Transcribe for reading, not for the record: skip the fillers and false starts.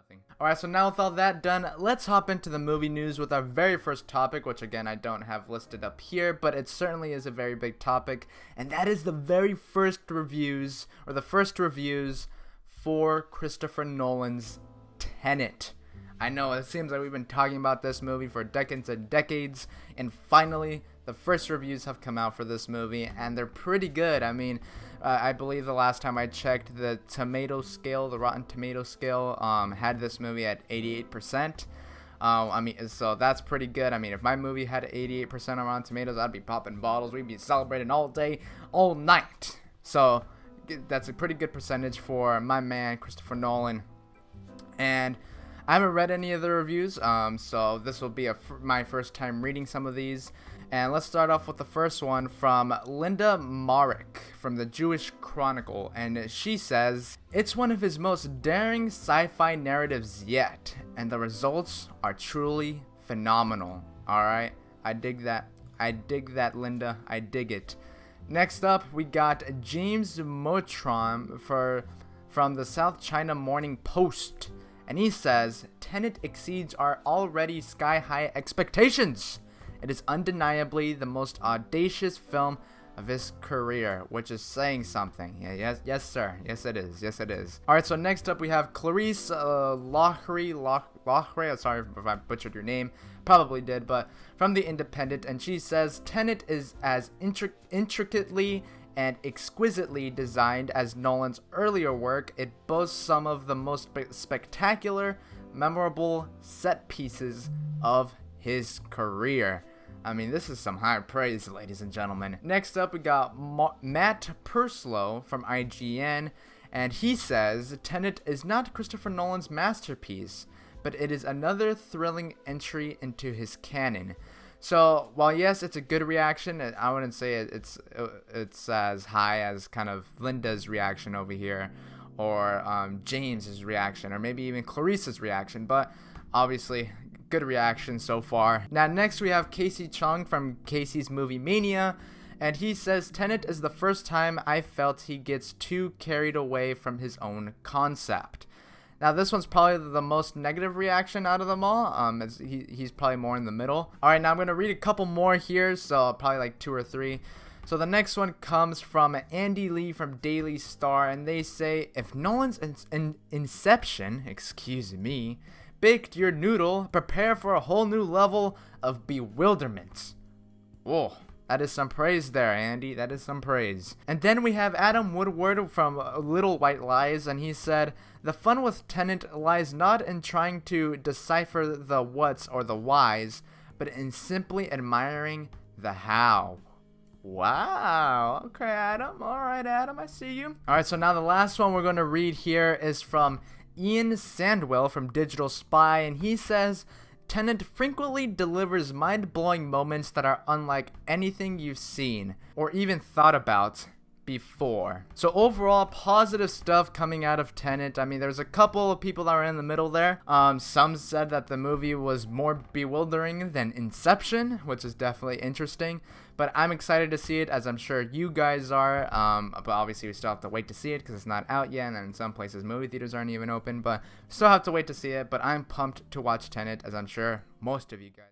nothing. Alright, so now with all that done, let's hop into the movie news with our very first topic, which again I don't have listed up here, but it certainly is a very big topic, and that is the very first reviews, or the first reviews for Christopher Nolan's Tenet. I know it seems like we've been talking about this movie for decades and decades, and finally the first reviews have come out for this movie, and they're pretty good. I mean, I believe the last time I checked, the tomato scale, the Rotten Tomato scale, had this movie at 88%. I mean, so that's pretty good. I mean, if my movie had 88% on Rotten Tomatoes, I'd be popping bottles. We'd be celebrating all day, all night. So that's a pretty good percentage for my man, Christopher Nolan. And I haven't read any of the reviews, so this will be my first time reading some of these. And let's start off with the first one from Linda Marek from the Jewish Chronicle. And she says, "It's one of his most daring sci-fi narratives yet, and the results are truly phenomenal." Alright, I dig that. I dig that, Linda. I dig it. Next up, we got James Motram from the South China Morning Post. And he says, "Tenet exceeds our already sky-high expectations. It is undeniably the most audacious film of his career," which is saying something. Yeah, yes, sir. Yes, it is. Yes, it is. All right, so next up we have Clarice Lochry. I'm sorry if I butchered your name. Probably did, but from The Independent, and she says, "Tenet is as intricately and exquisitely designed as Nolan's earlier work. It boasts some of the most spectacular, memorable set pieces of his career." I mean, this is some high praise, ladies and gentlemen. Next up, we got Matt Purslow from IGN, and he says, "Tenet is not Christopher Nolan's masterpiece, but it is another thrilling entry into his canon." So, while yes, it's a good reaction, I wouldn't say it's as high as kind of Linda's reaction over here, or James's reaction, or maybe even Clarice's reaction, but obviously, good reaction so far. Now, next we have Casey Chung from Casey's Movie Mania, and he says, "Tenet is the first time I felt he gets too carried away from his own concept." Now, this one's probably the most negative reaction out of them all. He's probably more in the middle. All right, now I'm going to read a couple more here, so probably like 2 or 3. So the next one comes from Andy Lee from Daily Star, and they say, "If Nolan's Inception, excuse me, baked your noodle, prepare for a whole new level of bewilderment." Whoa. That is some praise there, Andy. That is some praise. And then we have Adam Woodward from Little White Lies, and he said, "The fun with Tenet lies not in trying to decipher the whats or the whys, but in simply admiring the how." Wow. Okay, Adam. All right, Adam. I see you. All right, so now the last one we're going to read here is from Ian Sandwell from Digital Spy, and he says, "Tenet frequently delivers mind-blowing moments that are unlike anything you've seen or even thought about before." So overall, positive stuff coming out of Tenet. I mean, there's a couple of people that were in the middle there. Some said that the movie was more bewildering than Inception, which is definitely interesting. But I'm excited to see it, as I'm sure you guys are. But obviously, we still have to wait to see it because it's not out yet, and in some places, movie theaters aren't even open. But still have to wait to see it. But I'm pumped to watch Tenet, as I'm sure most of you guys.